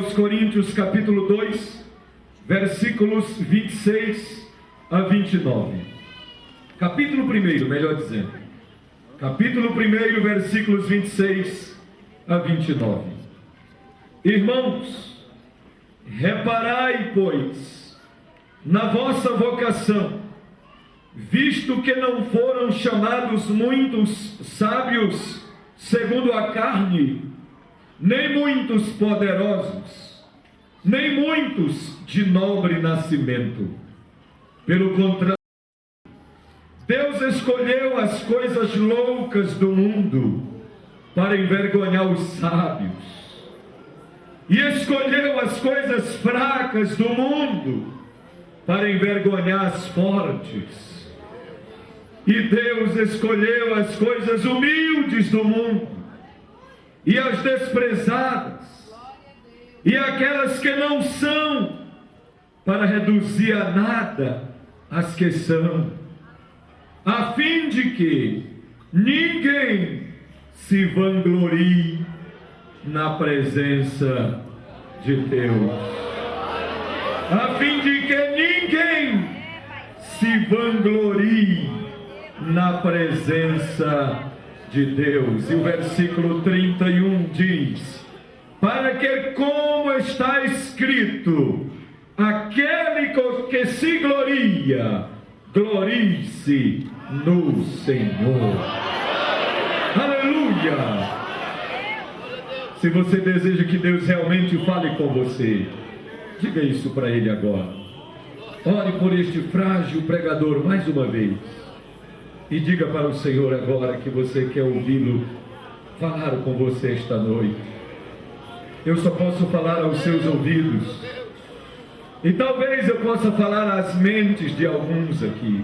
aos Coríntios, capítulo 2, versículos 26 a 29. Capítulo 1, melhor dizendo. Capítulo 1, versículos 26 a 29. Irmãos, reparai, pois, na vossa vocação, visto que não foram chamados muitos sábios segundo a carne, nem muitos poderosos, nem muitos de nobre nascimento. Pelo contrário, Deus escolheu as coisas loucas do mundo para envergonhar os sábios, e escolheu as coisas fracas do mundo para envergonhar as fortes. E Deus escolheu as coisas humildes do mundo, e as desprezadas, e aquelas que não são, para reduzir a nada as que são, a fim de que ninguém se vanglorie na presença de Deus. A fim de que ninguém se vanglorie na presença de Deus. E o versículo 31 diz: para que, como está escrito, aquele que se gloria, glorie-se no Senhor. Aleluia! Se você deseja que Deus realmente fale com você, diga isso para Ele agora. Ore por este frágil pregador mais uma vez. E diga para o Senhor agora que você quer ouvi-lo falar com você esta noite. Eu só posso falar aos seus ouvidos. E talvez eu possa falar às mentes de alguns aqui.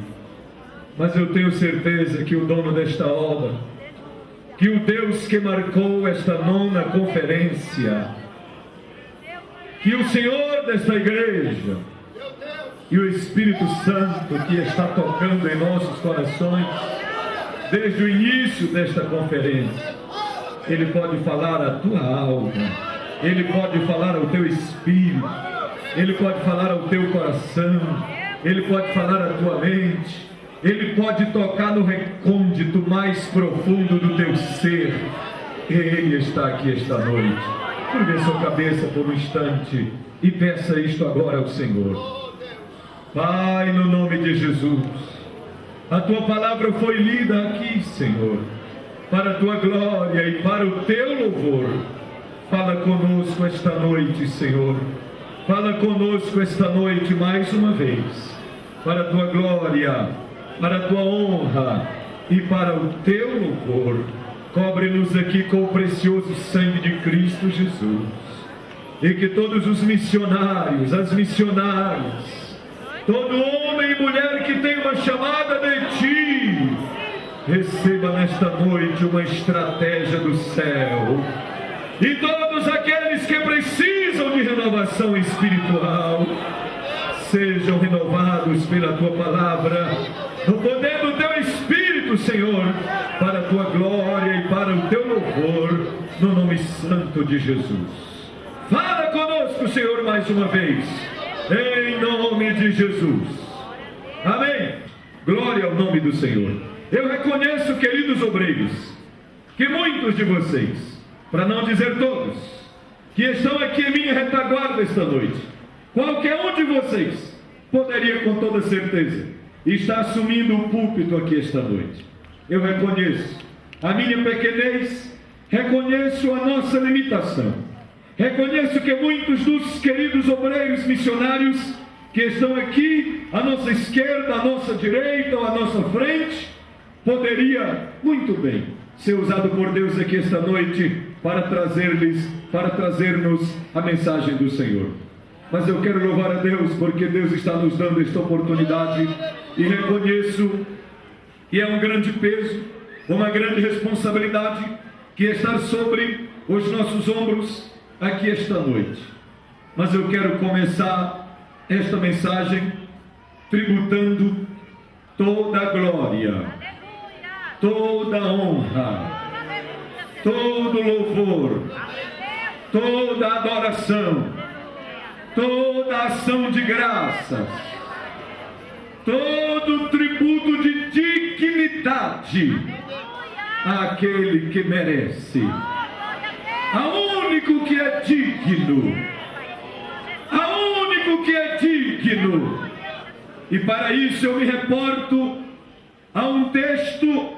Mas eu tenho certeza que o dono desta obra, que o Deus que marcou esta 9ª conferência, que o Senhor desta igreja e o Espírito Santo que está tocando em nossos corações desde o início desta conferência, Ele pode falar à tua alma, Ele pode falar ao teu espírito, Ele pode falar ao teu coração, Ele pode falar à tua mente, Ele pode tocar no recôndito mais profundo do teu ser. Ele está aqui esta noite. Curve sua cabeça por um instante e peça isto agora ao Senhor. Pai, no nome de Jesus, a tua palavra foi lida aqui, Senhor, para a tua glória e para o teu louvor. Fala conosco esta noite, Senhor. Fala conosco esta noite mais uma vez, para a tua glória, para a tua honra e para o teu louvor. Cobre-nos aqui com o precioso sangue de Cristo Jesus. E que todos os missionários, as missionárias, todo homem e mulher que tem uma chamada de ti, receba nesta noite uma estratégia do céu. E todos aqueles que precisam de renovação espiritual, sejam renovados pela tua palavra, no poder do teu Espírito, Senhor, para a tua glória e para o teu louvor, no nome santo de Jesus. Fala conosco, Senhor, mais uma vez, em nome de Jesus. Amém. Glória ao nome do Senhor. Eu reconheço, queridos obreiros, que muitos de vocês, para não dizer todos, que estão aqui em minha retaguarda esta noite, qualquer um de vocês poderia com toda certeza estar assumindo o púlpito aqui esta noite. Eu reconheço a minha pequenez, reconheço a nossa limitação, reconheço que muitos dos queridos obreiros missionários que estão aqui à nossa esquerda, à nossa direita ou à nossa frente, poderia muito bem ser usado por Deus aqui esta noite para trazer-nos a mensagem do Senhor. Mas eu quero louvar a Deus, porque Deus está nos dando esta oportunidade, e reconheço que é um grande peso, uma grande responsabilidade que está sobre os nossos ombros aqui esta noite. Mas eu quero começar esta mensagem tributando toda a glória, toda a honra, todo louvor, toda adoração, toda ação de graças, todo tributo de dignidade àquele que merece, ao único que é digno, ao único que é digno. E para isso eu me reporto a um texto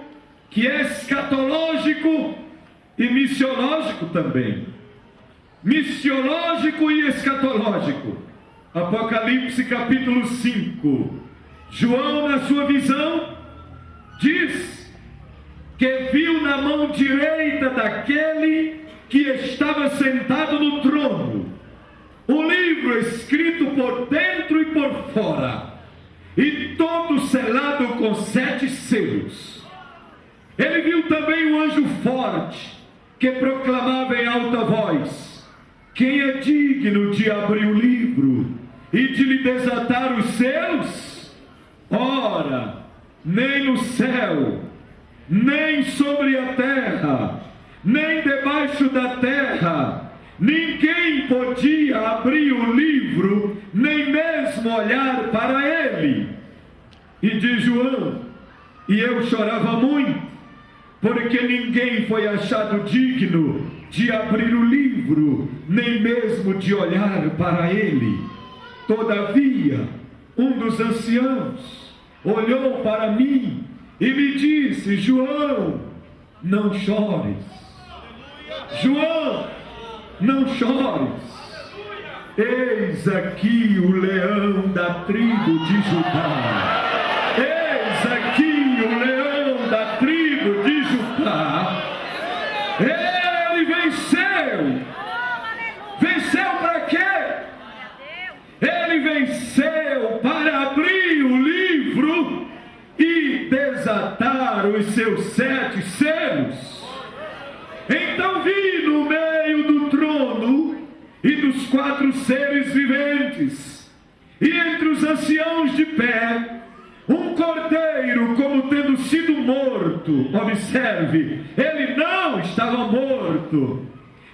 que é escatológico e missiológico também. Missiológico e escatológico. Apocalipse capítulo 5. João, na sua visão, diz que viu na mão direita daquele que estava sentado no trono um livro escrito por dentro e por fora, e todo selado com 7 selos. Ele viu também um anjo forte que proclamava em alta voz: quem é digno de abrir o livro e de lhe desatar os selos? Ora, nem no céu, nem sobre a terra, nem debaixo da terra, ninguém podia abrir o livro, nem mesmo olhar para ele. E diz João: e eu chorava muito, porque ninguém foi achado digno de abrir o livro, nem mesmo de olhar para ele. Todavia, um dos anciãos olhou para mim e me disse: João, não chores. João, não chores. Eis aqui o leão da tribo de Judá. Eis aqui o leão da tribo de Judá. Ele venceu. Venceu para quê? Ele venceu para abrir o livro e desatar os seus 7 selos. Então vi no meio do trono e dos 4 seres viventes, e entre os anciãos de pé, um cordeiro como tendo sido morto. Observe, ele não estava morto.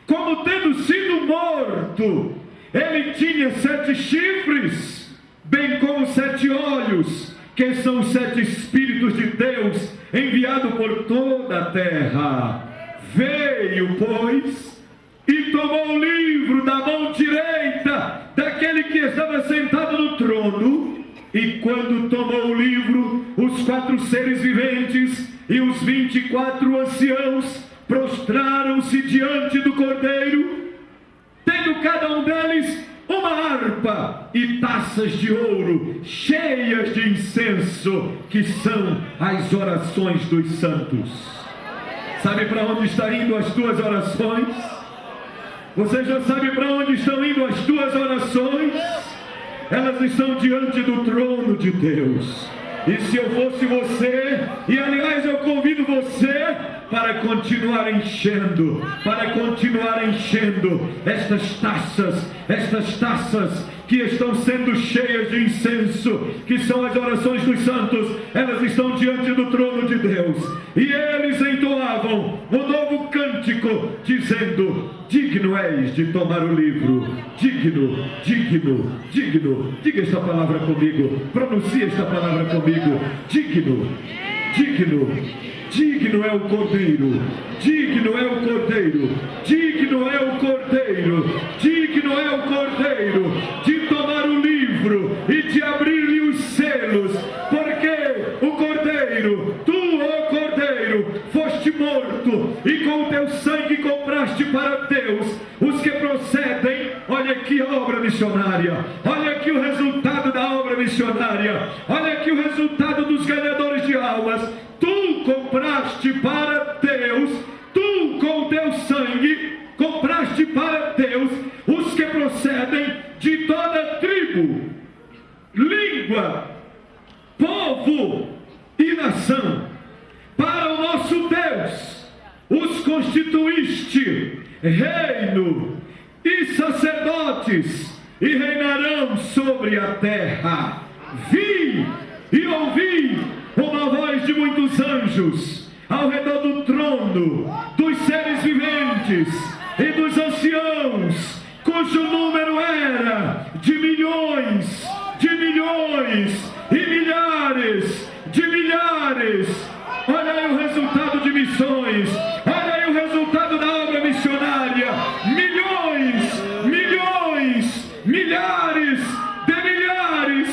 Como tendo sido morto, ele tinha 7 chifres, bem como 7 olhos, que são os 7 Espíritos de Deus enviados por toda a terra. Veio, pois, e tomou o livro da mão direita daquele que estava sentado no trono. E quando tomou o livro, os 4 seres viventes e os 24 anciãos prostraram-se diante do cordeiro, tendo cada um deles uma harpa e taças de ouro cheias de incenso, que são as orações dos santos. Sabe para onde está indo as tuas orações? Você já sabe para onde estão indo as tuas orações? Elas estão diante do trono de Deus. E se eu fosse você, e aliás eu convido você para continuar enchendo estas taças que estão sendo cheias de incenso, que são as orações dos santos. Elas estão diante do trono de Deus, e eles entoavam um novo cântico, dizendo: digno és de tomar o livro, digno, digno, digno. Diga esta palavra comigo, pronuncie esta palavra comigo: digno, digno. Digno é o Cordeiro, digno é o Cordeiro, digno é o Cordeiro, digno é o Cordeiro de tomar o livro e de abrir-lhe os selos, porque o Cordeiro, tu, ó Cordeiro, foste morto e com o teu sangue compraste para Deus os que procedem. Olha aqui a obra missionária, olha aqui o resultado da obra missionária, olha aqui o resultado dos ganhadores de almas. Tu compraste para Deus, tu com o teu sangue compraste para Deus os que procedem de toda tribo, língua, povo e nação. Para o nosso Deus os constituíste reino e sacerdotes, e reinarão sobre a terra. Vi e ouvi uma voz de muitos anjos ao redor do trono, dos seres viventes e dos anciãos, cujo número era de milhões e milhares de milhares. Olha aí o resultado de missões, olha aí o resultado da obra missionária. Milhares de milhares.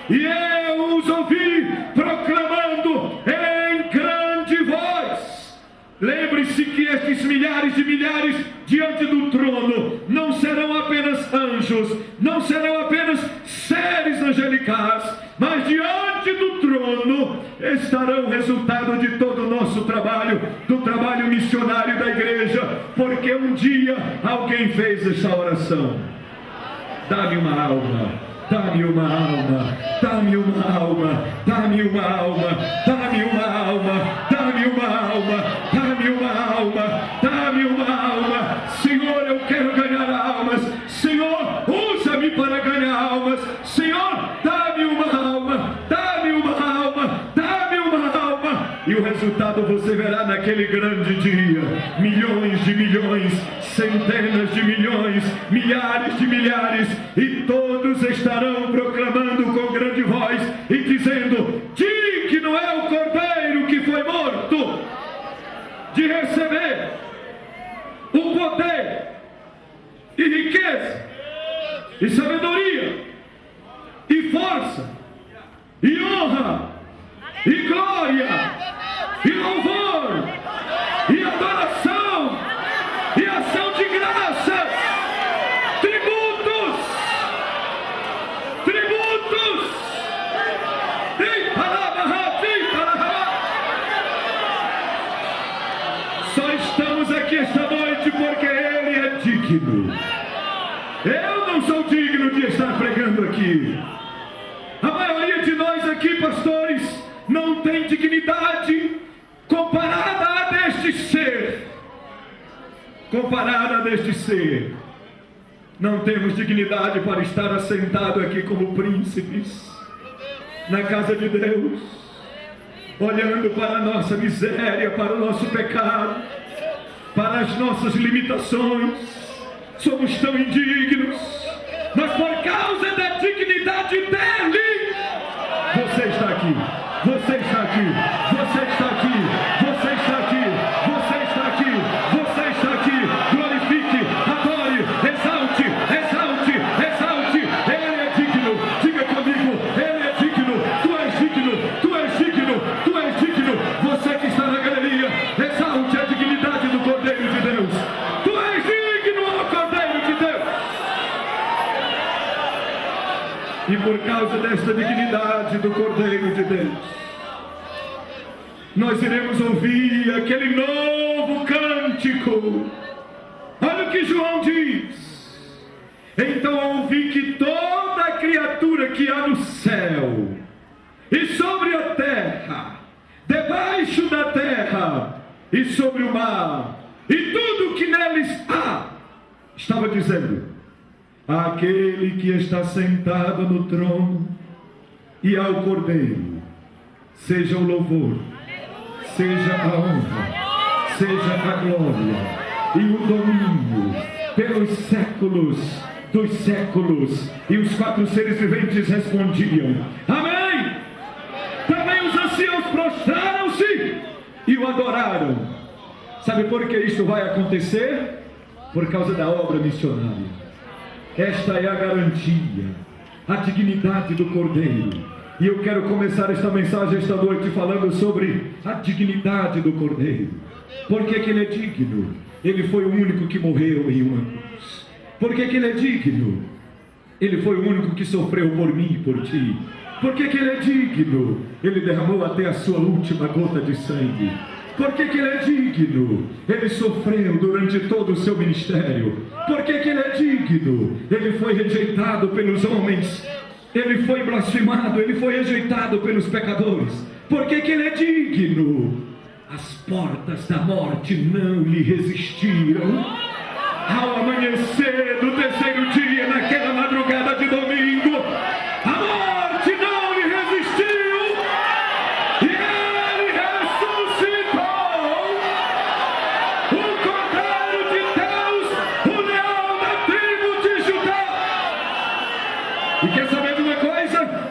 E eu os ouvi proclamando em grande voz. Lembre-se que estes milhares de milhares diante do trono não serão apenas anjos, não serão apenas seres angelicais, mas diante do trono estarão o resultado de todo o nosso trabalho, do trabalho missionário da igreja, porque um dia alguém fez essa oração: dá-me uma alma, dá-me uma alma, dá-me uma alma, dá-me uma alma, dá-me uma alma, dá-me uma alma, dá-me uma alma, dá-me uma alma. Senhor, eu quero ganhar almas. Senhor, usa-me para ganhar almas. Senhor, dá-me uma alma, dá-me uma alma, dá-me uma alma. E o resultado você verá naquele grande dia: milhões de milhões, centenas de milhões, milhares de milhares, e todos estarão proclamando com grande voz e dizendo: digno é o Cordeiro que foi morto de receber o poder e riqueza e sabedoria e força e honra e glória e louvor e adoração e ação de graças, tributos, só estamos aqui esta noite porque Ele é digno. Eu não sou digno de estar pregando aqui. A maioria de nós aqui, pastores, não tem dignidade comparada a deste ser. Comparada a deste ser. Não temos dignidade para estar assentado aqui como príncipes na casa de Deus, olhando para a nossa miséria, para o nosso pecado, para as nossas limitações. Somos tão indignos, mas por causa da dignidade dele, você está aqui, você está aqui, você está aqui, você está aqui, você está aqui, você está aqui. Glorifique, adore, exalte, exalte, exalte. Ele é digno. Diga comigo: Ele é digno. Tu és digno, tu és digno, tu és digno. Você que está na galeria, exalte a dignidade do Cordeiro de Deus. Tu és digno, ó Cordeiro de Deus. E por causa desta dignidade do Cordeiro de Deus, nós iremos ouvir aquele novo cântico. Olha o que João diz: então ouvi que toda a criatura que há no céu e sobre a terra, debaixo da terra e sobre o mar, e tudo que neles há, estava dizendo: aquele que está sentado no trono e ao Cordeiro, seja o louvor, seja a honra, seja a glória e o domínio pelos séculos dos séculos. E os quatro seres viventes respondiam: amém. Também os anciãos prostraram-se e o adoraram. Sabe por que isso vai acontecer? Por causa da obra missionária. Esta é a garantia, a dignidade do Cordeiro. E eu quero começar esta mensagem esta noite falando sobre a dignidade do Cordeiro. Por que ele é digno? Ele foi o único que morreu em uma cruz. Por que ele é digno? Ele foi o único que sofreu por mim e por ti. Por que ele é digno? Ele derramou até a sua última gota de sangue. Por que ele é digno? Ele sofreu durante todo o seu ministério. Por que ele é digno? Ele foi rejeitado pelos homens. Ele foi blasfemado, ele foi rejeitado pelos pecadores. Por que ele é digno? As portas da morte não lhe resistiram. Ao amanhecer do terceiro dia, naquela madrugada de domingo, a morte não lhe resistiu. E ele ressuscitou. O Cordeiro de Deus E quer saber de uma coisa?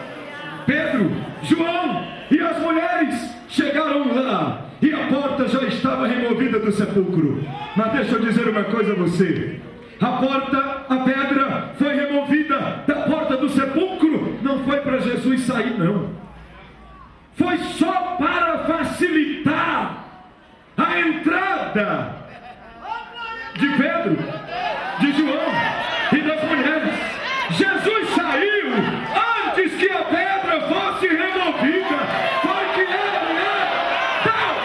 Pedro, João e as mulheres chegaram lá e a porta já estava removida do sepulcro. Mas deixa eu dizer uma coisa a você: a porta, a pedra foi removida da porta do sepulcro, não foi para Jesus sair, não. Foi só para facilitar a entrada de Pedro, de João e das mulheres. Jesus saiu antes que a pedra fosse removida, porque ele é Deus.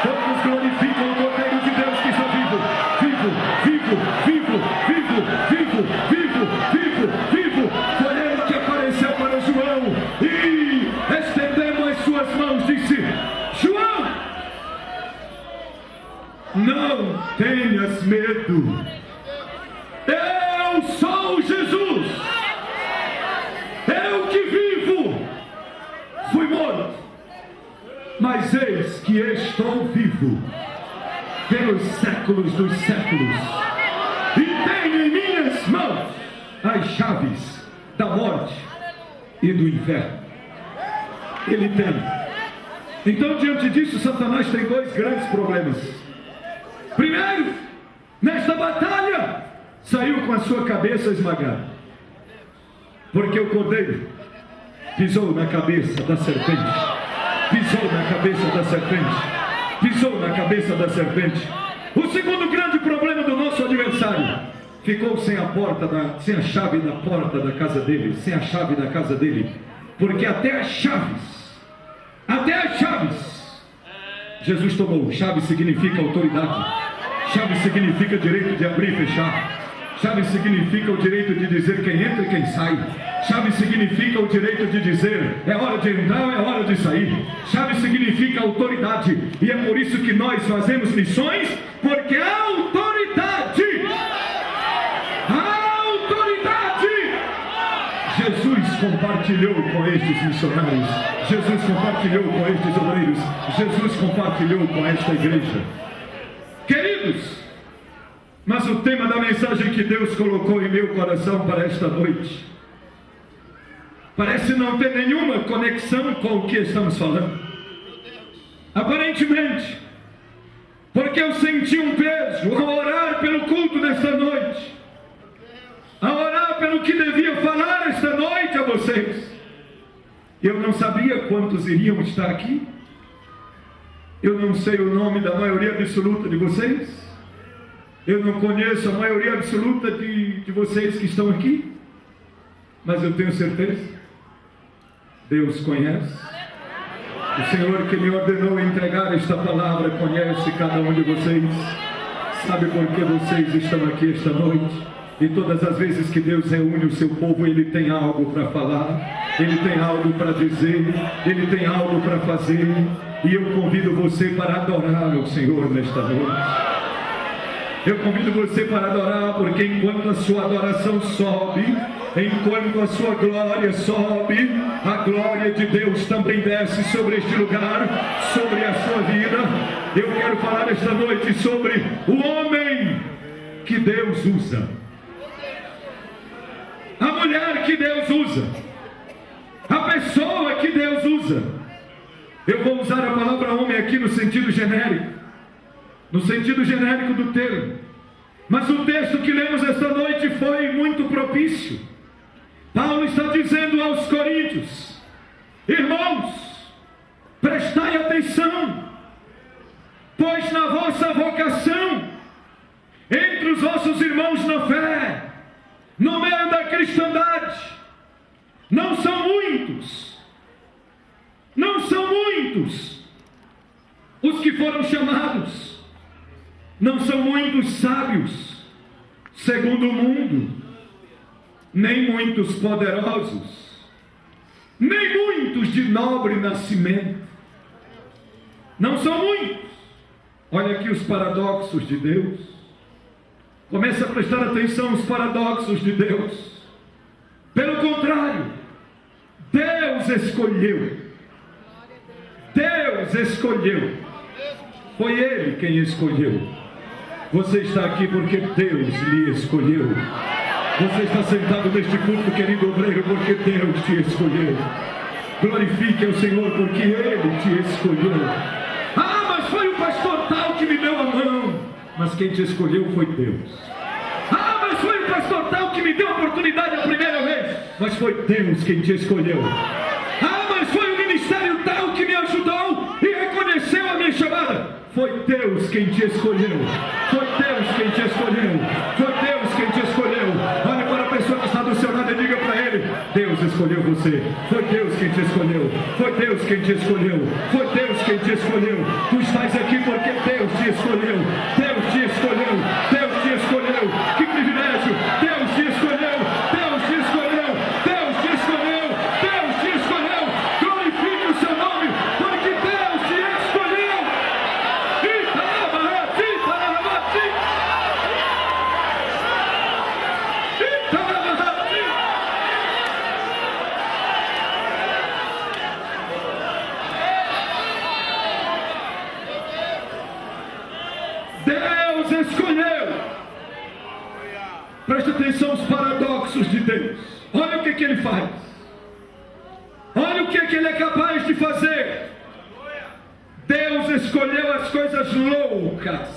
Todos glorificam o Cordeiro de Deus que está vivo, vivo, vivo, vivo, vivo, vivo, vivo, vivo, vivo. Foi ele que apareceu para João e, estendendo as suas mãos, disse: João, não tenhas medo. Eu sou Jesus. Eu que vivo. Fui morto, mas eis que estou vivo pelos séculos dos séculos. E tenho em minhas mãos as chaves da morte e do inferno. Ele tem. Então, diante disso, Satanás tem dois grandes problemas. Primeiro, nesta batalha, saiu com a sua cabeça esmagada, porque o cordeiro pisou na cabeça da serpente, pisou na cabeça da serpente, pisou na cabeça da serpente. O segundo grande problema do nosso adversário: ficou sem a porta, sem a chave da porta da casa dele, sem a chave da casa dele, porque até as chaves, Jesus tomou. Chave significa autoridade, chave significa direito de abrir e fechar, chave significa o direito de dizer quem entra e quem sai, chave significa o direito de dizer é hora de entrar ou é hora de sair, chave significa autoridade. E é por isso que nós fazemos missões, porque a autoridade, Jesus compartilhou com estes missionários, Jesus compartilhou com estes obreiros, Jesus compartilhou com esta igreja. Queridos, mas o tema da mensagem que Deus colocou em meu coração para esta noite parece não ter nenhuma conexão com o que estamos falando, aparentemente, porque eu senti um peso ao orar pelo culto desta noite, a orar pelo que devia falar esta noite a vocês. Eu não sabia quantos iriam estar aqui, eu não sei o nome da maioria absoluta de vocês, eu não conheço a maioria absoluta de vocês que estão aqui, mas eu tenho certeza, Deus conhece. O Senhor que me ordenou entregar esta palavra conhece cada um de vocês, sabe por que vocês estão aqui esta noite. E todas as vezes que Deus reúne o seu povo, Ele tem algo para falar, Ele tem algo para dizer, Ele tem algo para fazer. E eu convido você para adorar o Senhor nesta noite. Eu convido você para adorar, porque enquanto a sua adoração sobe, enquanto a sua glória sobe, a glória de Deus também desce sobre este lugar, sobre a sua vida. Eu quero falar esta noite sobre o homem que Deus usa, a mulher que Deus usa, a pessoa que Deus usa. Eu vou usar a palavra homem aqui no sentido genérico, do termo, mas o texto que lemos esta noite foi muito propício. Paulo está dizendo aos coríntios: irmãos, prestai atenção, pois na vossa vocação, entre os vossos irmãos na fé, no meio da cristandade, não são muitos os que foram chamados, não são muitos sábios, segundo o mundo, nem muitos poderosos, nem muitos de nobre nascimento, não são muitos. Olha aqui os paradoxos de Deus. Comece a prestar atenção aos paradoxos de Deus. Pelo contrário, Deus escolheu. Foi Ele quem escolheu. Você está aqui porque Deus lhe escolheu. Você está sentado neste culto, querido obreiro, porque Deus te escolheu. Glorifique ao Senhor, porque Ele te escolheu. Ah, mas foi o pastor tal que me deu a mão. Mas quem te escolheu foi Deus. Ah, mas foi o pastor tal que me deu a oportunidade a primeira vez. Mas foi Deus quem te escolheu. Ah, mas foi o ministério tal que me ajudou e reconheceu a minha chamada. Foi Deus quem te escolheu. Foi Deus quem te escolheu. Foi Deus quem te escolheu. Olha para a pessoa que está do seu lado e diga para ele: Deus escolheu você. Foi Deus quem te escolheu. Foi Deus quem te escolheu. Foi Deus quem te escolheu. Tu estás aqui porque Deus te escolheu. Deus te escolheu. Deus te escolheu. Que privilégio. Deus te escolheu. Deus te escolheu. Deus te escolheu. Deus te escolheu. Glorifique o seu nome, porque Deus te escolheu. Deus escolheu. Preste atenção aos paradoxos de Deus. Olha o que Ele faz. Olha o que Ele é capaz de fazer. Deus escolheu as coisas loucas.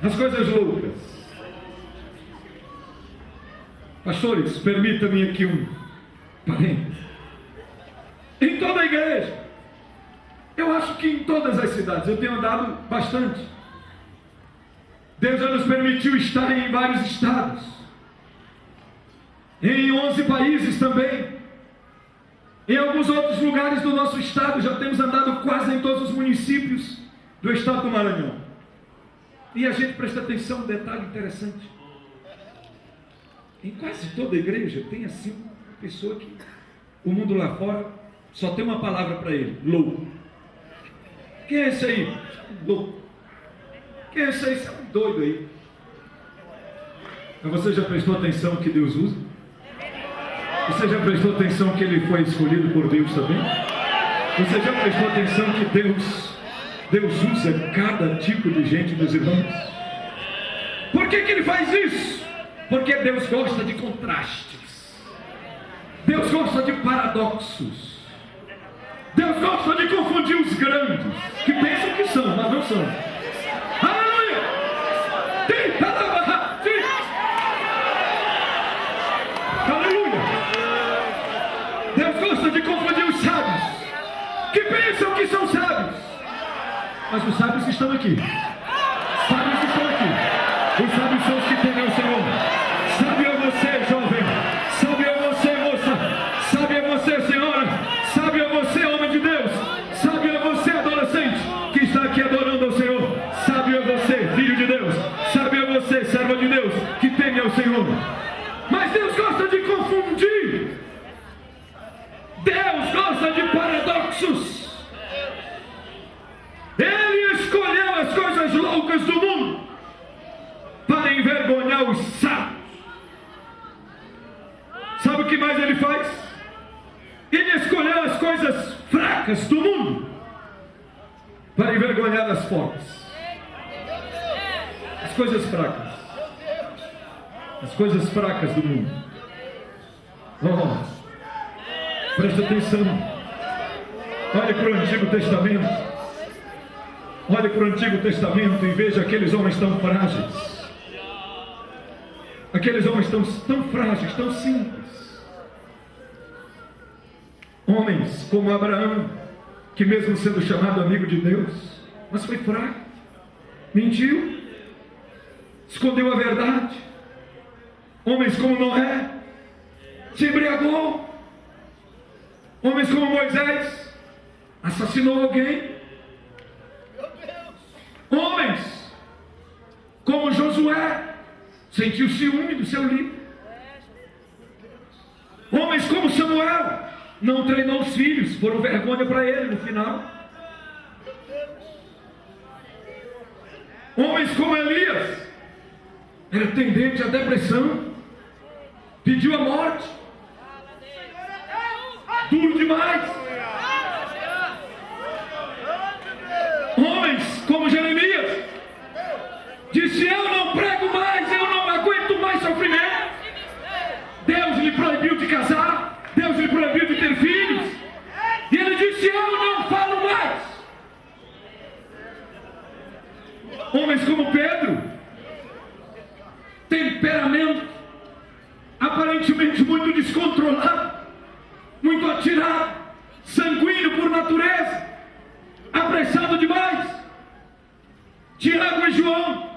As coisas loucas. Pastores, permita-me aqui um parênteses. Em toda a igreja, eu acho que em todas as cidades, eu tenho andado bastante. Deus já nos permitiu estar em vários estados, em 11 países também. Em alguns outros lugares do nosso estado, já temos andado quase em todos os municípios do estado do Maranhão. E a gente presta atenção, um detalhe interessante. Em quase toda a igreja tem assim uma pessoa que o mundo lá fora só tem uma palavra para ele: louco. Quem é esse aí? Louco. Quem é esse aí? Esse é um doido aí. Mas você já prestou atenção que Deus usa? Você já prestou atenção que ele foi escolhido por Deus também? Você já prestou atenção que Deus usa cada tipo de gente, meus irmãos? Por que ele faz isso? Porque Deus gosta de contrastes. Deus gosta de paradoxos. Deus gosta de confundir os grandes, que pensam que são, mas não são. Aleluia! Aleluia! Deus gosta de confundir os sábios, que pensam que são sábios, mas os sábios estão aqui. Sábios estão aqui. Os sábios são os que temem o Senhor. Sábio é você, jovem. Sábio é você, moça. Sábio é você, senhora. Sábio é você, homem de Deus. Sábio é você, adolescente, que está aqui adorando ao Senhor. Sábio é você, filho de Deus. Sábio é você, servo de Deus, que teme ao Senhor. Mas Deus gosta de confundir. Deus gosta de paradoxos. Ele escolheu as coisas loucas do mundo para envergonhar os sábios. Sabe o que mais ele faz? Ele escolheu as coisas fracas do mundo para envergonhar as fortes. As coisas fracas. As coisas fracas do mundo. Presta atenção. Olhe para o Antigo Testamento. Olhe para o Antigo Testamento e veja aqueles homens tão frágeis. Aqueles homens tão frágeis, tão simples. Homens como Abraão, que mesmo sendo chamado amigo de Deus, mas foi fraco, mentiu, escondeu a verdade. Homens como Noé, se embriagou. Homens como Moisés, assassinou alguém. Homens como Josué, sentiu ciúme do seu líder. Homens como Samuel, não treinou os filhos, foram vergonha para ele no final. Homens como Elias, era tendente à depressão, pediu a morte, duro demais. Homens como Jeremias, disse: eu não prego mais casar, Deus lhe proibiu de ter filhos, e ele disse: eu não falo mais. Homens como Pedro, temperamento aparentemente muito descontrolado, muito atirado, sanguíneo por natureza, apressado demais. Tiago e João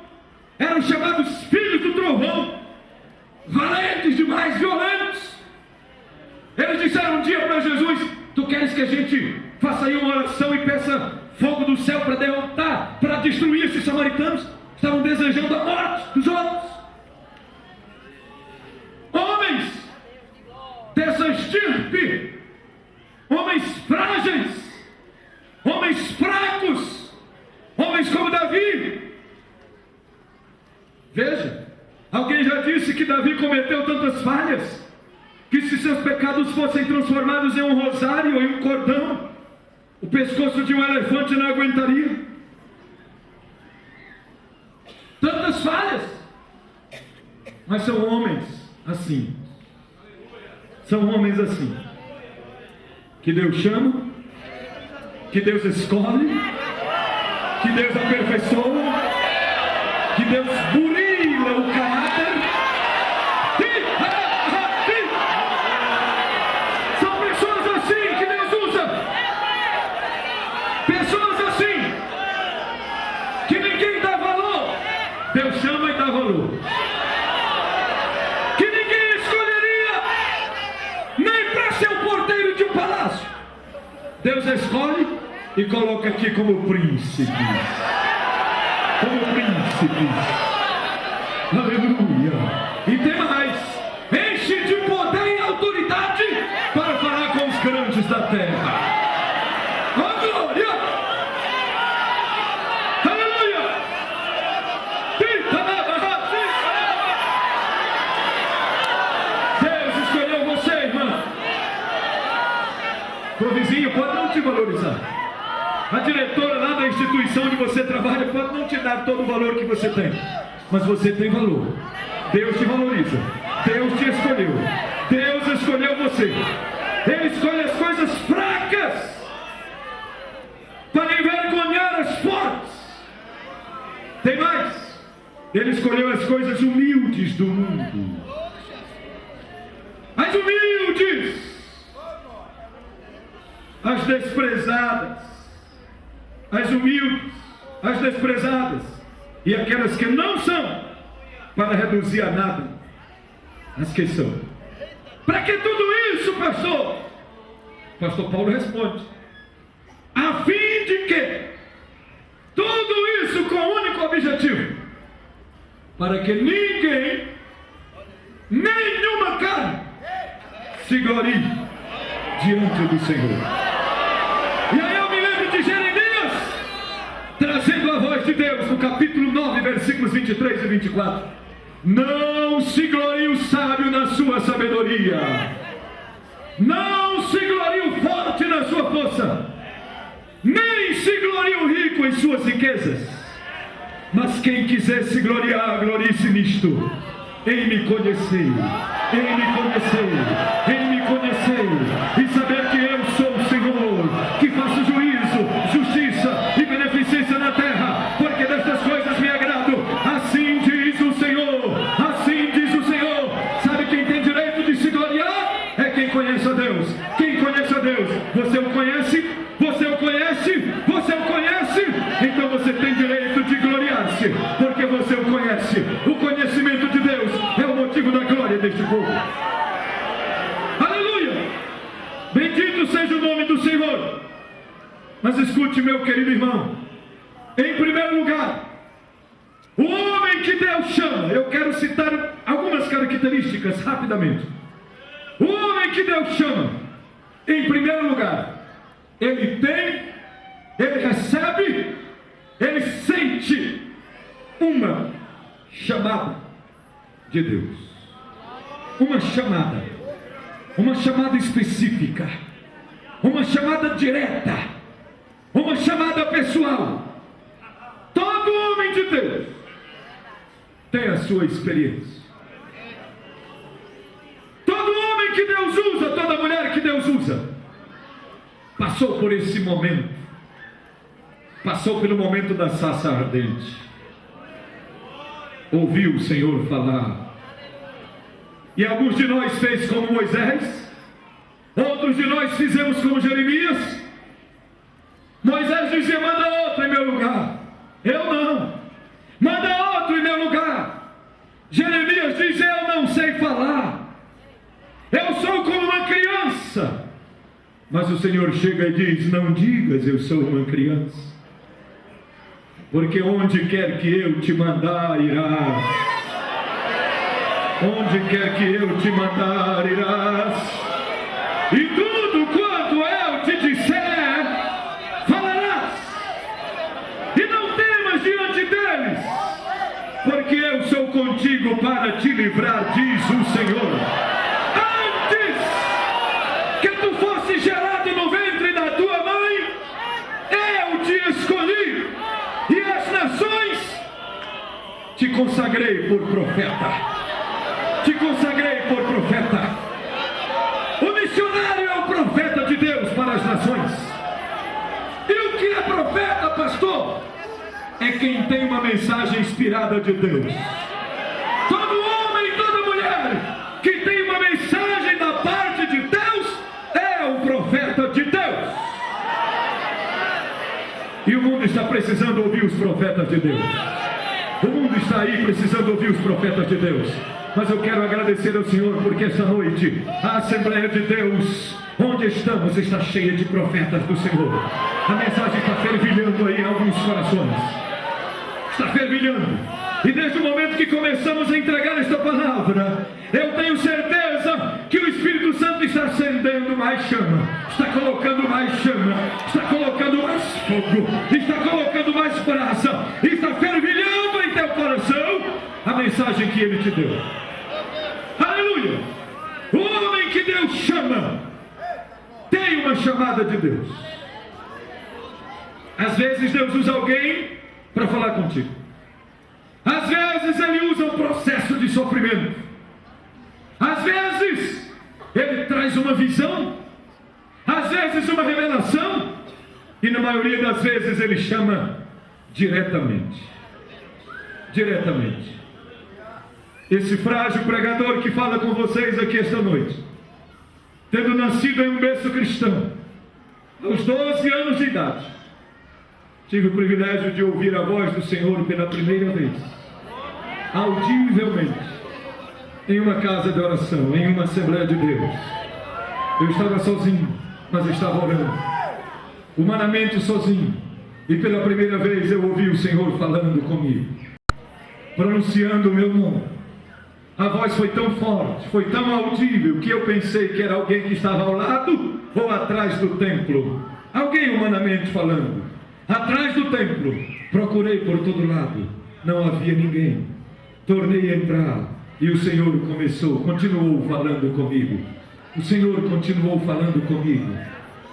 eram chamados filhos do trovão, valentes demais, violentos. Eles disseram um dia para Jesus: tu queres que a gente faça aí uma oração e peça fogo do céu para derrotar, para destruir esses samaritanos? Estavam desejando a morte dos outros. Homens dessa estirpe, homens frágeis, homens fracos, homens como Davi. Veja, alguém já disse que Davi cometeu tantas falhas, que se seus pecados fossem transformados em um rosário ou em um cordão, o pescoço de um elefante não aguentaria. Tantas falhas, mas são homens assim, são homens assim, que Deus chama, que Deus escolhe, que Deus aperfeiçoa, que Deus burila o caráter. São pessoas assim que Deus usa, pessoas assim, que ninguém dá valor, Deus chama e dá valor. Deus escolhe e coloca aqui como príncipes. Como príncipes. Aleluia. E tem mais: enche de poder e autoridade para falar com os grandes da terra. Oh, glória! Aleluia! Deus escolheu você, irmã. O vizinho pode não te valorizar, a diretora lá da instituição onde você trabalha pode não te dar todo o valor que você tem, mas você tem valor. Deus te valoriza, Deus te escolheu, Deus escolheu você. Ele escolhe as coisas fracas para envergonhar as fortes. Tem mais: Ele escolheu as coisas humildes do mundo, as humildes, as desprezadas, as humildes, as desprezadas e aquelas que não são, para reduzir a nada as que são. Para que tudo isso, pastor? Pastor Paulo responde: a fim de que tudo isso com o único objetivo, para que ninguém, nenhuma carne, se glorie diante do Senhor. E aí eu me lembro de Jeremias, trazendo a voz de Deus, no capítulo 9, versículos 23 e 24. Não se glorie o sábio na sua sabedoria, não se glorie o forte na sua força, nem se glorie o rico em suas riquezas, mas quem quiser se gloriar, glorie-se nisto: em me conhecer, em me conhecer, em me conhecer, e saber que eu sou o Senhor, que faço juízo, justiça e beneficência na terra, porque destas coisas me agrado. Assim diz o Senhor, assim diz o Senhor. Sabe quem tem direito de se gloriar? É quem conhece a Deus. Quem conhece a Deus, você o conhece, você o conhece, você o conhece, então você tem direito de gloriar-se, porque você o conhece. O conhecimento de Deus é o motivo da glória deste povo. Aleluia! Bendito seja o nome do Senhor. Mas escute, meu querido irmão, em primeiro lugar, o homem que Deus chama, eu quero citar algumas características rapidamente. O homem que Deus chama, em primeiro lugar, ele tem, ele recebe, ele sente uma chamada de Deus. Uma chamada específica, uma chamada direta, uma chamada pessoal. Todo homem de Deus tem a sua experiência. Todo homem homem que Deus usa, toda mulher que Deus usa, passou por esse momento, passou pelo momento da sarça ardente, ouviu o Senhor falar, e alguns de nós fez como Moisés, outros de nós fizemos como Jeremias. Moisés dizia: manda outro em meu lugar. Eu não. Manda outro em meu lugar. Jeremias diz: eu não sei falar, eu sou como uma criança. Mas o Senhor chega e diz: não digas eu sou uma criança, porque onde quer que eu te mandar, irás. Onde quer que eu te mandar, irás. E tudo quanto eu te disser, falarás. E não temas diante deles, porque eu sou contigo para te livrar, diz o Senhor. Antes que tu fosse gerado no ventre da tua mãe, eu te escolhi, e as nações te consagrei por profeta. Te consagrei por profeta. O missionário é o profeta de Deus para as nações. E o que é profeta, pastor? É quem tem uma mensagem inspirada de Deus. Todo homem e toda mulher que tem uma mensagem da parte de Deus é o profeta de Deus. E o mundo está precisando ouvir os profetas de Deus. O mundo está aí precisando ouvir os profetas de Deus. Mas eu quero agradecer ao Senhor, porque esta noite a Assembleia de Deus, onde estamos, está cheia de profetas do Senhor. A mensagem está fervilhando aí em alguns corações. Está fervilhando. E desde o momento que começamos a entregar esta palavra, eu tenho certeza que o Espírito Santo está acendendo mais chama, está colocando mais chama, está colocando mais fogo, está colocando mais brasa, está fervilhando em teu coração a mensagem que Ele te deu. Aleluia! O homem que Deus chama tem uma chamada de Deus. Às vezes Deus usa alguém para falar contigo. Às vezes Ele usa um processo de sofrimento. Às vezes Ele traz uma visão. Às vezes uma revelação. E na maioria das vezes Ele chama diretamente. Diretamente. Esse frágil pregador que fala com vocês aqui esta noite, tendo nascido em um berço cristão, aos 12 anos de idade, tive o privilégio de ouvir a voz do Senhor pela primeira vez, audivelmente, em uma casa de oração, em uma Assembleia de Deus. Eu estava sozinho, mas estava orando, humanamente sozinho, e pela primeira vez eu ouvi o Senhor falando comigo, pronunciando o meu nome. A voz foi tão forte, foi tão audível, que eu pensei que era alguém que estava ao lado ou atrás do templo. Alguém humanamente falando. Atrás do templo. Procurei por todo lado. Não havia ninguém. Tornei a entrar. E o Senhor continuou falando comigo. O Senhor continuou falando comigo.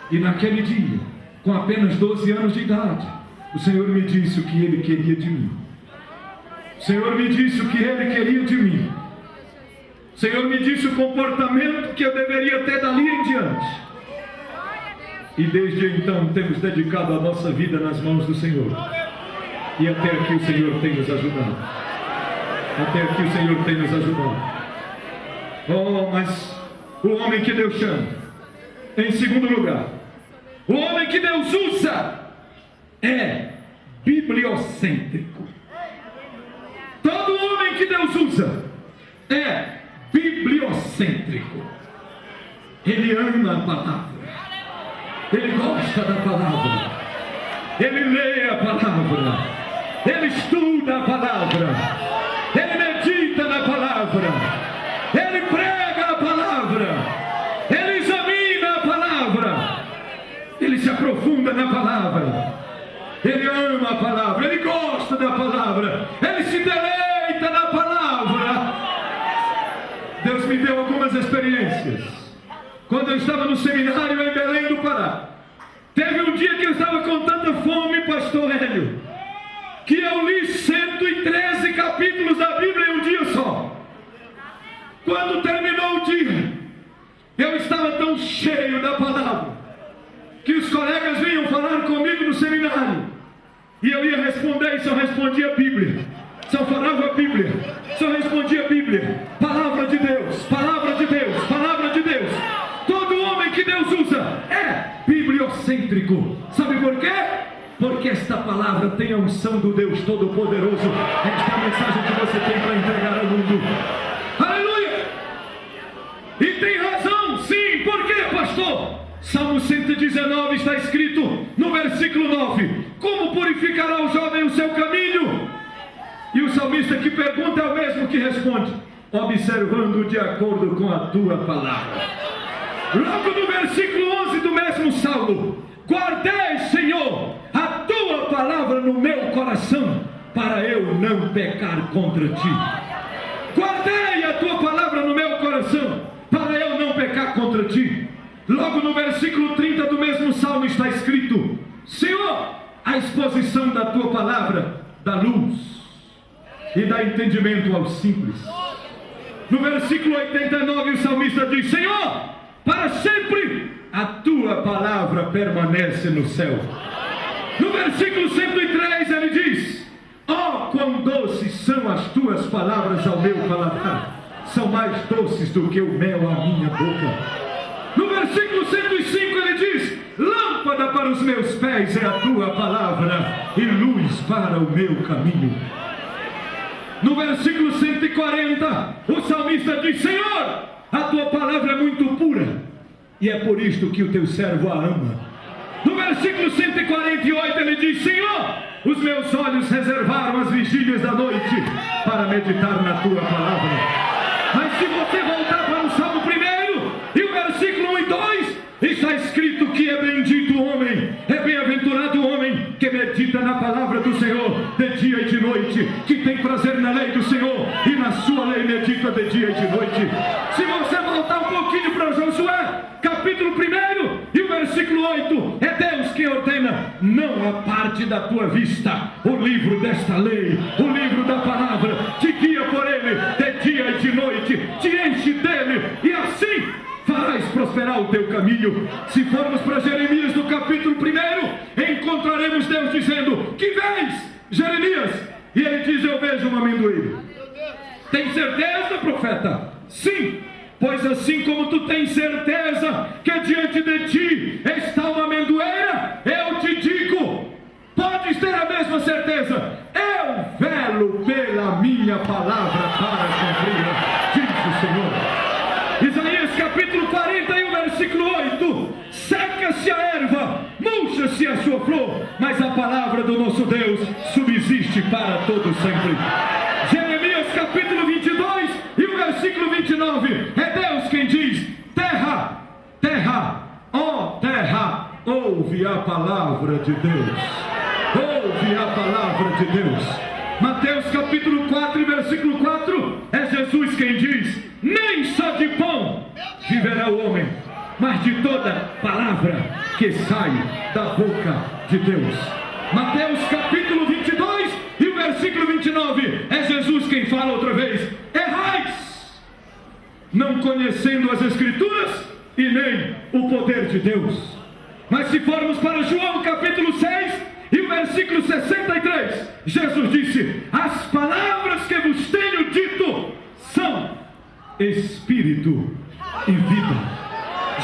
E naquele dia, com apenas 12 anos de idade, o Senhor me disse o que Ele queria de mim. O Senhor me disse o que Ele queria de mim. O Senhor me disse o comportamento que eu deveria ter dali em diante. E desde então temos dedicado a nossa vida nas mãos do Senhor. E até aqui o Senhor tem nos ajudado. Até aqui o Senhor tem nos ajudado. Oh, mas o homem que Deus chama, em segundo lugar, o homem que Deus usa é bibliocêntrico. Todo homem que Deus usa é bibliocêntrico. Ele ama a palavra, ele gosta da palavra, ele lê a palavra, ele estuda a palavra, ele medita na palavra, ele prega a palavra, ele examina a palavra, ele se aprofunda na palavra, ele ama a palavra, ele gosta da palavra, ele se deleita na palavra. Deus me deu algumas experiências. Quando eu estava no seminário em Belém do Pará, teve um dia que eu estava com tanta fome, pastor Hélio, que eu li 113 capítulos da Bíblia em um dia só. Quando terminou o dia, Eu estava tão cheio da palavra que os colegas vinham falar comigo no seminário e eu ia responder e só respondia a Bíblia, só falava a Bíblia, só respondia a Bíblia. Palavra de Deus, palavra de Deus, palavra de Deus. Todo homem que Deus usa é bibliocêntrico. Sabe por quê? Porque esta palavra tem a unção do Deus Todo-Poderoso. Esta é a mensagem que você tem para entregar ao mundo. Aleluia! E tem razão, sim. Por quê, pastor? Salmo 119 está escrito no versículo 9: como purificará o jovem o seu caminho? E o salmista que pergunta é o mesmo que responde: observando de acordo com a tua palavra. Logo no versículo 11 do mesmo salmo: guardei, Senhor, a tua palavra no meu coração, para eu não pecar contra ti. Guardei a tua palavra no meu coração, para eu não pecar contra ti. Logo no versículo 30 do mesmo salmo está escrito: Senhor, a exposição da tua palavra dá luz e dá entendimento aos simples. No versículo 89 o salmista diz: Senhor, para sempre a tua palavra permanece no céu. No versículo 103 ele diz: oh, quão doces são as tuas palavras ao meu paladar, são mais doces do que o mel à minha boca. No versículo 105 ele diz: lâmpada para os meus pés é a tua palavra e luz para o meu caminho. No versículo 140 o salmista diz: Senhor, a tua palavra é muito pura e é por isto que o teu servo a ama. No versículo 148 ele diz: Senhor, os meus olhos reservaram as vigílias da noite para meditar na tua palavra. Mas se você voltar para o Salmo 1 e o versículo 1 e 2, está escrito que é bendito o homem, é bem-aventurado o homem que medita na palavra do Senhor de dia e de noite, que tem prazer na lei do Senhor e na sua lei medita de dia e de noite. Se você voltar um pouquinho para Josué, capítulo 1 e o versículo 8, é Deus quem ordena: não aparte da tua vista o livro desta lei, o livro da palavra, te guia por ele de dia e de noite, te enche dele, e assim farás prosperar o teu caminho. Se formos para Jeremias no capítulo 1, encontraremos Deus dizendo: que vês, Jeremias? E ele diz: eu vejo uma amendoeira. Tem certeza, profeta? Sim. Pois assim como tu tens certeza que diante de ti está uma amendoeira, eu te digo, podes ter a mesma certeza, eu velo pela minha palavra para cumpri-la, diz o Senhor. Isaías capítulo 41, versículo 8: seca-se a erva, murcha-se a sua flor, mas a palavra do nosso Deus subsiste para todo sempre. Jeremias capítulo 22 e o versículo 29, é Deus quem diz: terra, terra, ó terra, ouve a palavra de Deus, ouve a palavra de Deus. Mateus capítulo 4 e versículo 4, é Jesus quem diz: nem só de pão viverá o homem, mas de toda palavra que sai da boca de Deus. Mateus capítulo 22 e o versículo 29, é Jesus quem fala outra vez: errais, não conhecendo as Escrituras e nem o poder de Deus. Mas se formos para João capítulo 6 e o versículo 63, Jesus disse: as palavras que vos tenho dito são espírito e vida.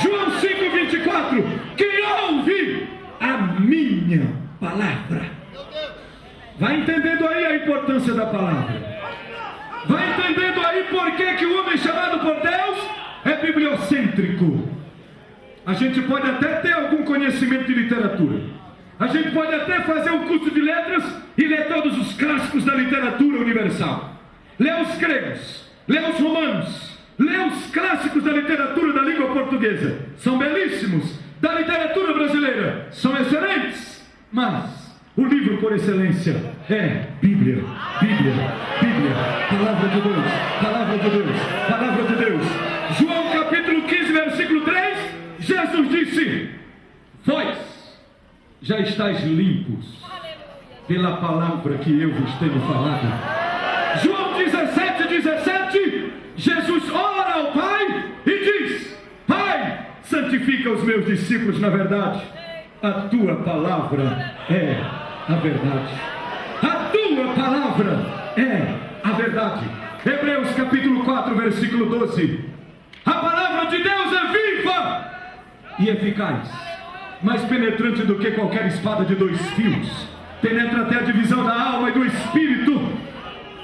João 5:24, quem ouve a minha palavra. Vai entendendo aí a importância da palavra. Vai entendendo aí por que o homem chamado por Deus é bibliocêntrico. A gente pode até ter algum conhecimento de literatura, a gente pode até fazer um curso de letras e ler todos os clássicos da literatura universal, ler os gregos, ler os romanos, ler os clássicos da literatura da língua portuguesa, são belíssimos. Da literatura brasileira, são excelentes, mas o livro por excelência é Bíblia, Bíblia, Bíblia, palavra de Deus, palavra de Deus, palavra de Deus. João capítulo 15, versículo 3, Jesus disse: vós já estáis limpos pela palavra que eu vos tenho falado. João 17, 17, Jesus ora ao Pai e diz: Pai, santifica os meus discípulos na verdade. A tua palavra é a verdade. A tua palavra é a verdade. Hebreus capítulo 4, versículo 12. A palavra de Deus é viva e eficaz, mais penetrante do que qualquer espada de dois fios. Penetra até a divisão da alma e do espírito.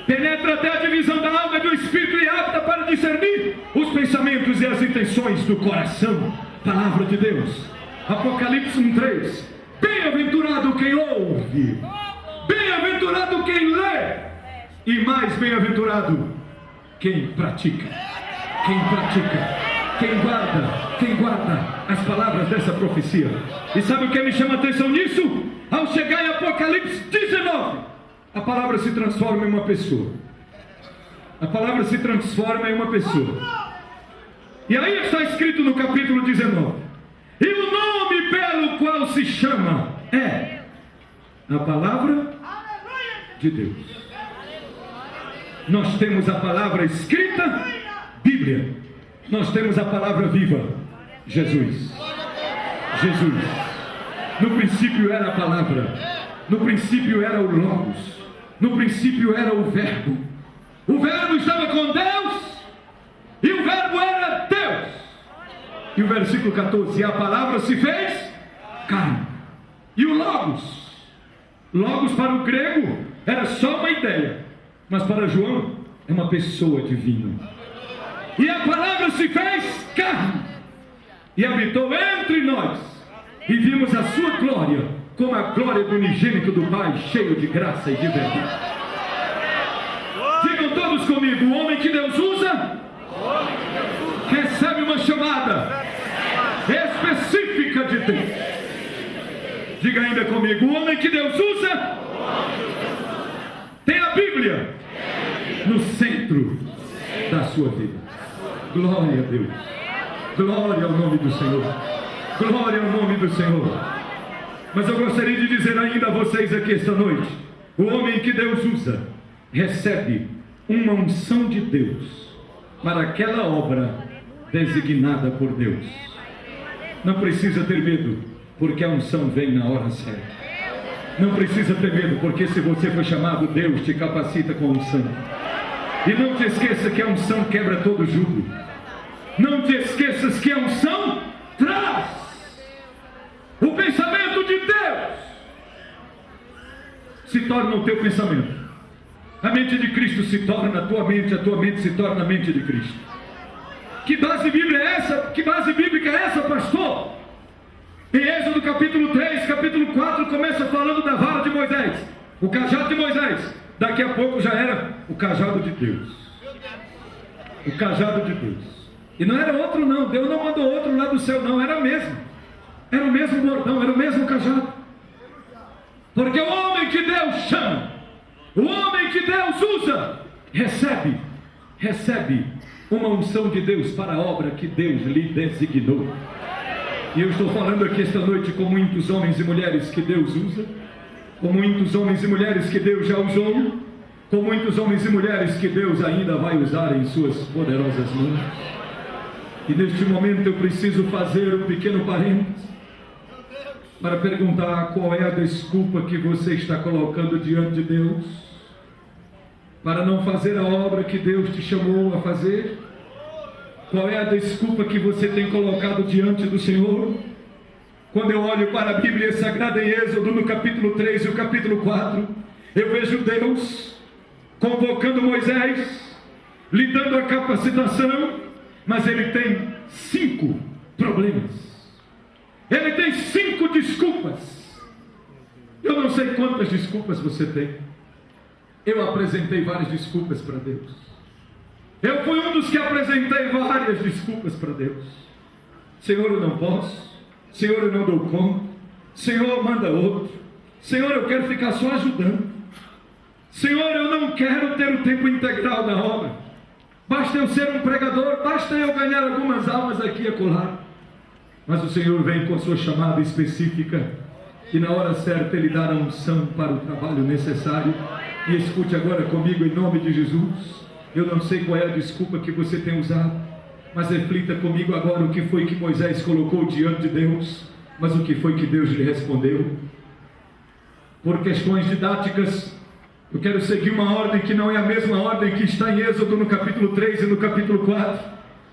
Penetra até a divisão da alma e do espírito e apta para discernir os pensamentos e as intenções do coração. Palavra de Deus. Apocalipse 1:3. Bem-aventurado quem ouve, bem-aventurado quem lê, e mais bem-aventurado quem pratica. Quem pratica, quem guarda as palavras dessa profecia. E sabe o que me chama a atenção nisso? Ao chegar em Apocalipse 19, a palavra se transforma em uma pessoa. A palavra se transforma em uma pessoa. E aí está escrito no capítulo 19: e o nome pelo qual se chama é a palavra de Deus. Nós temos a palavra escrita, Bíblia. Nós temos a palavra viva, Jesus. Jesus. No princípio era a palavra. No princípio era o Logos. No princípio era o Verbo. O Verbo estava com Deus e o Verbo era Deus. E o versículo 14: e a palavra se fez carne. E o Logos. Logos para o grego era só uma ideia, mas para João é uma pessoa divina. E a palavra se fez carne e habitou entre nós, e vimos a sua glória como a glória do unigênito do Pai, cheio de graça e de verdade. Digam todos comigo: o homem que Deus usa recebe uma chamada específica de Deus. Diga ainda comigo: o homem que Deus usa tem a Bíblia no centro da sua vida. Glória a Deus. Glória ao nome do Senhor. Glória ao nome do Senhor. Mas eu gostaria de dizer ainda a vocês aqui esta noite: o homem que Deus usa recebe uma unção de Deus para aquela obra designada por Deus. Não precisa ter medo, porque a unção vem na hora certa. Não precisa ter medo, porque se você foi chamado, Deus te capacita com a unção. E não te esqueça que a unção quebra todo jugo. Não te esqueças que a unção traz o pensamento de Deus. Se torna o teu pensamento. A mente de Cristo se torna a tua mente se torna a mente de Cristo. Que base bíblica é essa? Que base bíblica é essa, pastor? Em Êxodo capítulo 3, capítulo 4, começa falando da vara de Moisés, o cajado de Moisés. Daqui a pouco já era o cajado de Deus. O cajado de Deus. E não era outro não, Deus não mandou outro lá do céu não, era mesmo. Era o mesmo bordão, era o mesmo cajado. Porque o homem que Deus chama, o homem que Deus usa, recebe uma unção de Deus para a obra que Deus lhe designou. E eu estou falando aqui esta noite com muitos homens e mulheres que Deus usa, com muitos homens e mulheres que Deus já usou, com muitos homens e mulheres que Deus ainda vai usar em suas poderosas mãos. E neste momento eu preciso fazer um pequeno parênteses para perguntar qual é a desculpa que você está colocando diante de Deus para não fazer a obra que Deus te chamou a fazer. Qual é a desculpa que você tem colocado diante do Senhor? Quando eu olho para a Bíblia Sagrada em Êxodo, no capítulo 3 e o capítulo 4, eu vejo Deus convocando Moisés, lhe dando a capacitação, mas ele tem 5 problemas. Ele tem 5 desculpas. Eu não sei quantas desculpas você tem. Eu apresentei várias desculpas para Deus. Eu fui um dos que apresentei várias desculpas para Deus. Senhor, eu não posso. Senhor, eu não dou conta. Senhor, manda outro. Senhor, eu quero ficar só ajudando. Senhor, eu não quero ter o tempo integral da obra. Basta eu ser um pregador, basta eu ganhar algumas almas aqui e acolá. Mas o Senhor vem com a sua chamada específica e na hora certa Ele dá a unção para o trabalho necessário. E escute agora comigo em nome de Jesus. Eu não sei qual é a desculpa que você tem usado. Mas reflita comigo agora o que foi que Moisés colocou diante de Deus, mas o que foi que Deus lhe respondeu. Por questões didáticas, eu quero seguir uma ordem que não é a mesma ordem que está em Êxodo no capítulo 3 e no capítulo 4,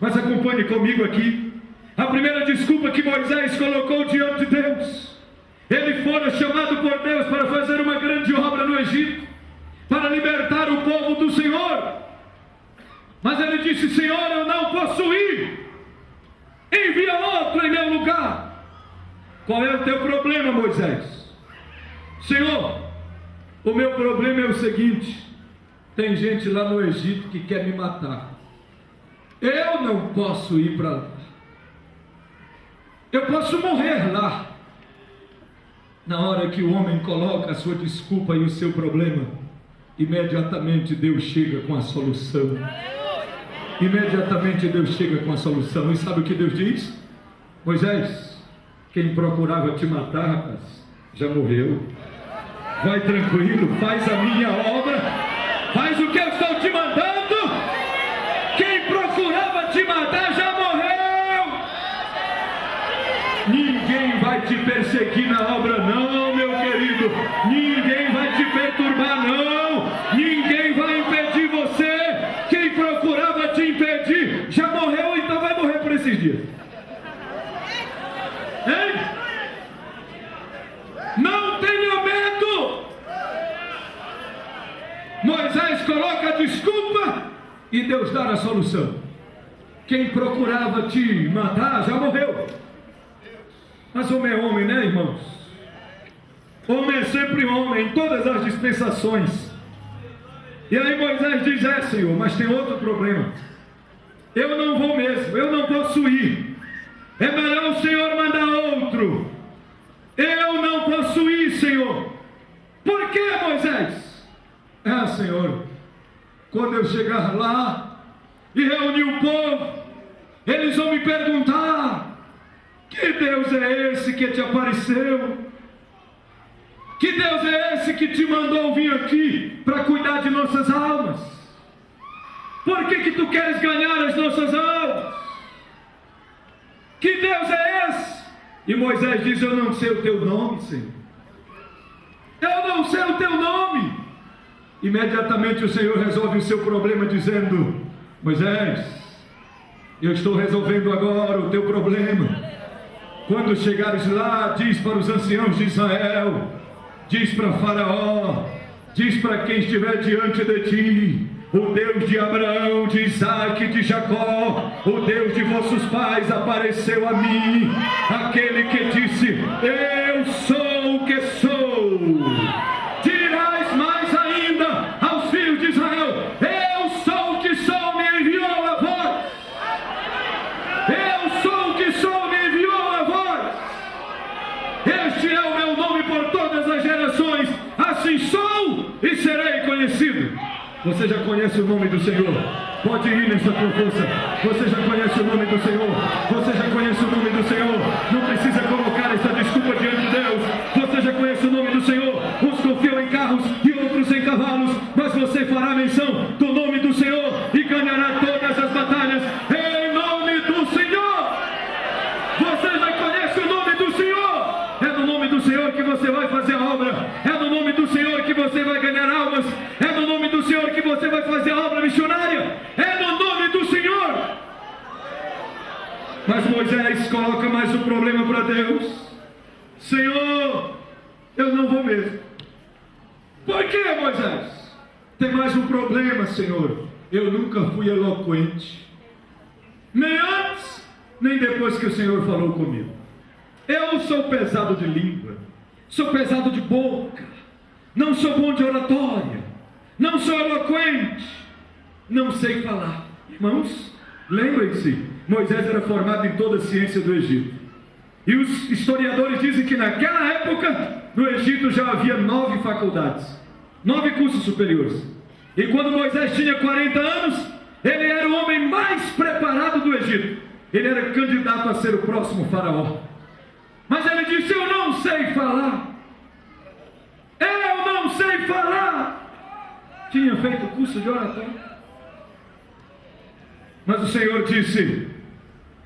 mas acompanhe comigo aqui. A primeira desculpa que Moisés colocou diante de Deus: ele fora chamado por Deus para fazer uma grande obra no Egito, para libertar o povo do Senhor, mas ele disse: Senhor, eu não posso ir, envia outro em meu lugar. Qual é o teu problema, Moisés? Senhor, o meu problema é o seguinte: tem gente lá no Egito que quer me matar, eu não posso ir para lá, eu posso morrer lá. Na hora que o homem coloca a sua desculpa e o seu problema, imediatamente Deus chega com a solução. Imediatamente Deus chega com a solução. E sabe o que Deus diz? Moisés, quem procurava te matar, rapaz, já morreu. Vai tranquilo, faz a minha obra, faz o que eu estou te mandando. Quem procurava te matar já morreu. Ninguém vai te perseguir na obra não, meu querido. Ninguém vai te perturbar não. Ninguém vai impedir você. Quem procurava te impedir já morreu, então vai morrer por esses dias. Hein? Não tenha medo. Moisés coloca a desculpa e Deus dá a solução. Quem procurava te matar já morreu. Mas homem é homem, né, irmãos? Homem é sempre homem, em todas as dispensações. E aí Moisés diz: Senhor, mas tem outro problema. Eu não vou mesmo, eu não posso ir. É melhor o Senhor mandar outro. Eu não posso ir, Senhor. Por que, Moisés? Senhor, quando eu chegar lá e reunir o povo, eles vão me perguntar: que Deus é esse que te apareceu? Que Deus é esse que te mandou vir aqui para cuidar de nossas almas? Por que tu queres ganhar as nossas almas? Que Deus é esse? E Moisés diz: eu não sei o teu nome, Senhor. Eu não sei o teu nome. Imediatamente o Senhor resolve o seu problema dizendo: Moisés, eu estou resolvendo agora o teu problema. Quando chegares lá, diz para os anciãos de Israel, diz para Faraó, diz para quem estiver diante de ti: o Deus de Abraão, de Isaac e de Jacó, o Deus de vossos pais apareceu a mim, aquele que disse: eu sou o que sou. Dirás mais ainda aos filhos de Israel: eu sou o que sou, me enviou a vós. Eu sou o que sou, me enviou a vós. Este é o meu nome por todas as gerações, assim sou e serei conhecido. Você já conhece o nome do Senhor? Pode ir nessa tua força. Você já conhece o nome do Senhor? Você já conhece o nome do Senhor? Não precisa colocar essa desculpa diante de Deus. Você já conhece o nome do Senhor? Uns confiam em carros e outros em cavalos, mas você fará menção do nome do Senhor e ganhará todas as batalhas em nome do Senhor. Você já conhece o nome do Senhor? É no nome do Senhor que você vai fazer a obra. É no nome do Senhor que você vai ganhar almas. É no nome do Senhor que você vai fazer a obra missionária. É no nome do Senhor. Mas Moisés coloca mais um problema para Deus: Senhor, eu não vou mesmo. Por que, Moisés? Tem mais um problema, Senhor. Eu nunca fui eloquente, nem antes, nem depois que o Senhor falou comigo. Eu sou pesado de língua, sou pesado de boca, não sou bom de oratória, não sou eloquente, não sei falar. Irmãos, lembrem-se, Moisés era formado em toda a ciência do Egito. E os historiadores dizem que naquela época, no Egito já havia 9 faculdades, 9 cursos superiores. E quando Moisés tinha 40 anos, ele era o homem mais preparado do Egito. Ele era candidato a ser o próximo faraó. Mas ele disse: eu não sei falar. Eu não sei falar. Tinha feito curso de oratória. Mas o Senhor disse: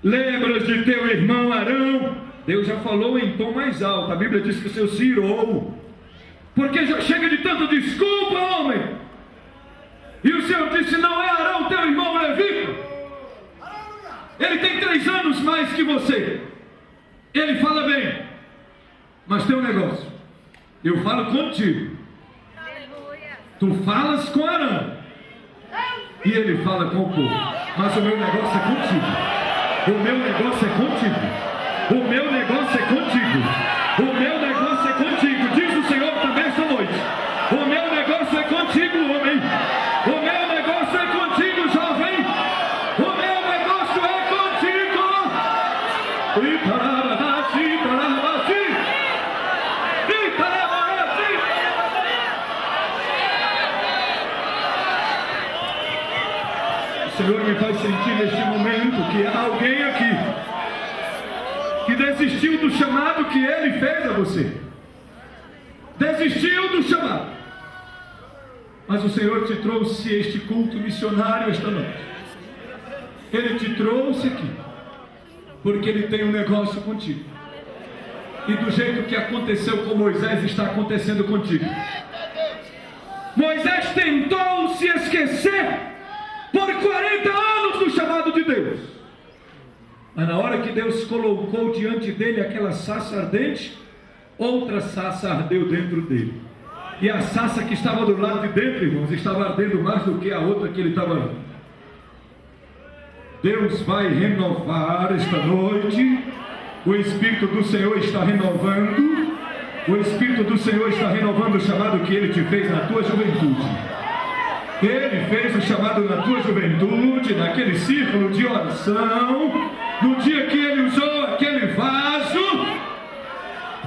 Lembras de teu irmão Arão? Deus já falou em tom mais alto. A Bíblia diz que o Senhor se irou, porque já chega de tanta desculpa, homem. E o Senhor disse: não é Arão teu irmão levita? Ele tem 3 anos mais que você. Ele fala bem, mas tem um negócio. Eu falo contigo. Tu falas com Arão e ele fala com o povo. Mas o meu negócio é contigo. O meu negócio é contigo. O meu negócio é contigo. O meu negócio é contigo. Diz o Senhor também esta noite. O meu negócio é contigo, homem. O meu negócio é contigo, jovem. O meu negócio é contigo. O Senhor me faz sentir neste momento que há alguém aqui que desistiu do chamado que Ele fez a você. Desistiu do chamado. Mas o Senhor te trouxe este culto missionário esta noite. Ele te trouxe aqui porque Ele tem um negócio contigo. E do jeito que aconteceu com Moisés, está acontecendo contigo. Moisés tentou se esquecer por 40 anos do chamado de Deus. Mas na hora que Deus colocou diante dele aquela sarça ardente, outra sarça ardeu dentro dele. E a sarça que estava do lado de dentro, irmãos, estava ardendo mais do que a outra que ele estava ardendo. Deus vai renovar esta noite. O Espírito do Senhor está renovando. O Espírito do Senhor está renovando o chamado que Ele te fez na tua juventude. Ele fez o chamado na tua juventude, naquele círculo de oração, no dia que Ele usou aquele vaso.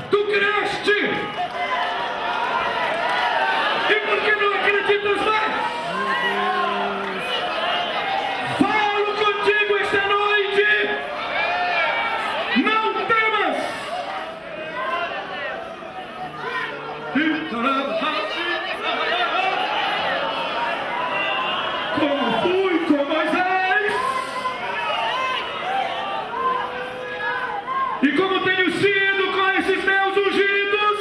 Tu creste! E por que não acreditas mais? Falo contigo esta noite. Não temas. Como fui com Moisés e como tenho sido com esses meus ungidos.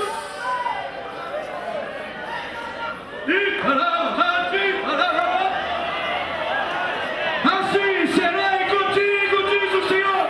Assim serei contigo, diz o Senhor.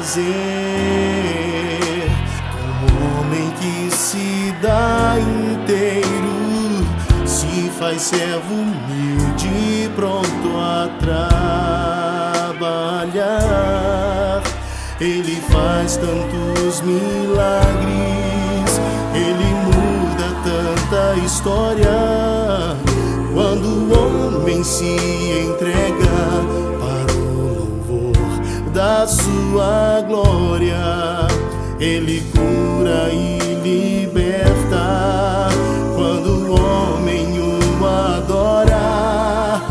fazer com um homem que se dá inteiro, se faz servo humilde, pronto a trabalhar. Ele faz tantos milagres, ele muda tanta história. Quando o homem se entrega para o louvor da sua glória, ele cura e liberta. Quando o homem o adora,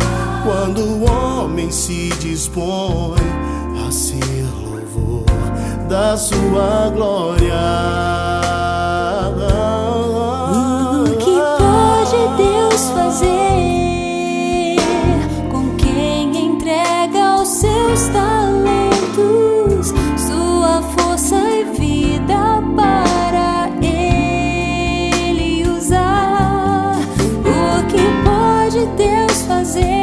quando o homem se dispõe a ser louvor da sua glória. O que pode Deus fazer com quem entrega os seus talentos, sua força e vida para Ele usar? O que pode Deus fazer